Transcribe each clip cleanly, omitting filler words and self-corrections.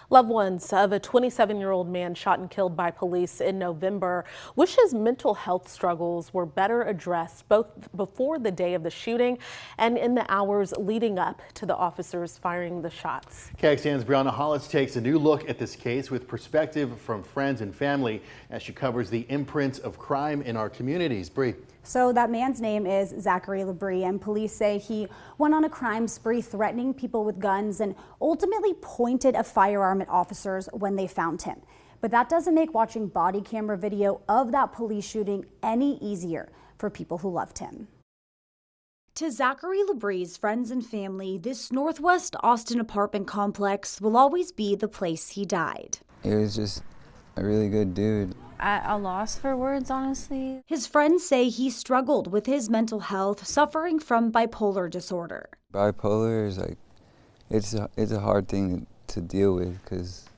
Loved ones of a 27-year-old man shot and killed by police in November wish his mental health struggles were better addressed both before the day of the shooting and in the hours leading up to the officers firing the shots. KXAN's Brianna Hollis takes a new look at this case with perspective from friends and family as she covers the imprints of crime in our communities. Bree. So that man's name is Zachary Labrie, and police say he went on a crime spree threatening people with guns and ultimately pointed a firearm at officers when they found him. But that doesn't make watching body camera video of that police shooting any easier for people who loved him. To Zachary Labrie's friends and family, this Northwest Austin apartment complex will always be the place he died. He was just a really good dude. At a loss for words, honestly. His friends say he struggled with his mental health, suffering from bipolar disorder. Bipolar is like, it's a hard thing to deal with because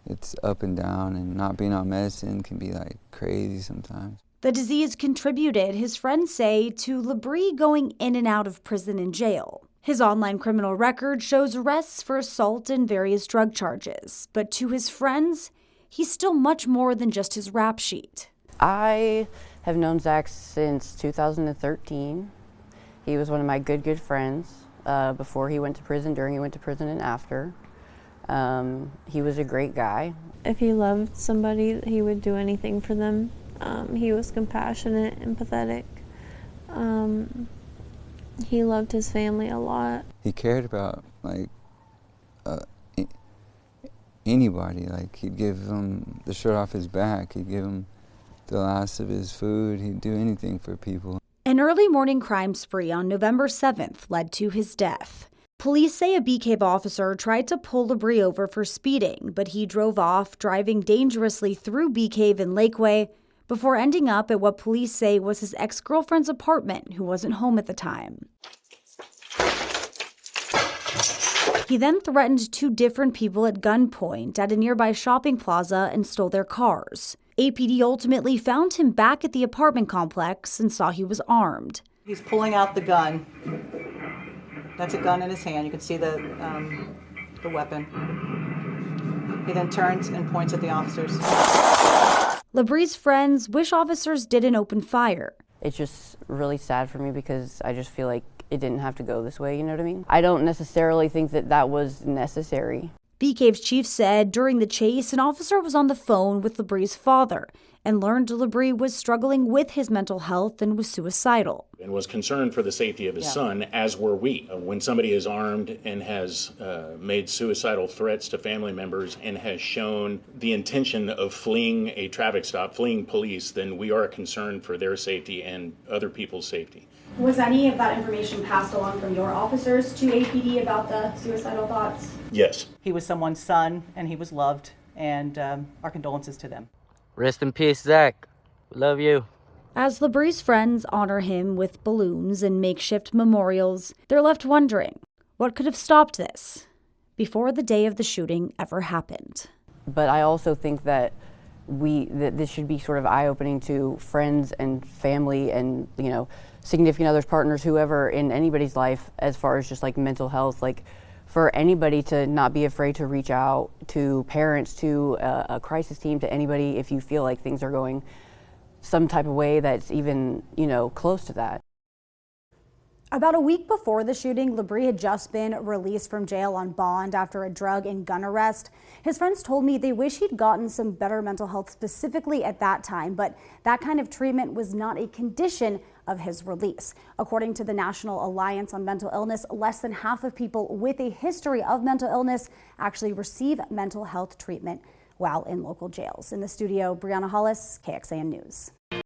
it's up and down, and not being on medicine can be like crazy sometimes. The disease contributed, his friends say, to Labrie going in and out of prison and jail. His online criminal record shows arrests for assault and various drug charges, but to his friends, he's still much more than just his rap sheet. I have known Zach since 2013. He was one of my good friends before he went to prison, during he went to prison, and after. He was a great guy. If he loved somebody, he would do anything for them. He was compassionate, empathetic. He loved his family a lot. He cared about like anybody. Like, he'd give them the shirt off his back. He'd give them the last of his food. He'd do anything for people. An early morning crime spree on November 7th led to his death. Police say a Bee Cave officer tried to pull Labrie over for speeding, but he drove off, driving dangerously through Bee Cave and Lakeway before ending up at what police say was his ex-girlfriend's apartment, who wasn't home at the time. He then threatened two different people at gunpoint at a nearby shopping plaza and stole their cars. APD ultimately found him back at the apartment complex and saw he was armed. He's pulling out the gun. That's a gun in his hand. You can see the weapon. He then turns and points at the officers. Labrie's friends wish officers didn't open fire. It's just really sad for me because I just feel like it didn't have to go this way, you know what I mean? I don't necessarily think that that was necessary. Bee Cave's chief said during the chase, an officer was on the phone with Labrie's father and learned Labrie was struggling with his mental health and was suicidal. And was concerned for the safety of his son, as were we. When somebody is armed and has made suicidal threats to family members and has shown the intention of fleeing a traffic stop, fleeing police, then we are concerned for their safety and other people's safety. Was any of that information passed along from your officers to APD about the suicidal thoughts? Yes. He was someone's son, and he was loved, and our condolences to them. Rest in peace, Zach. We love you. As Labrie's friends honor him with balloons and makeshift memorials, they're left wondering what could have stopped this before the day of the shooting ever happened. But I also think that this should be sort of eye-opening to friends and family and, you know, significant others, partners, whoever in anybody's life, as far as just like mental health, like for anybody to not be afraid to reach out to parents, to a crisis team, to anybody if you feel like things are going some type of way that's even, you know, close to that. About a week before the shooting, Labrie had just been released from jail on bond after a drug and gun arrest. His friends told me they wish he'd gotten some better mental health specifically at that time, but that kind of treatment was not a condition of his release. According to the National Alliance on Mental Illness, less than half of people with a history of mental illness actually receive mental health treatment while in local jails. In the studio, Brianna Hollis, KXAN News.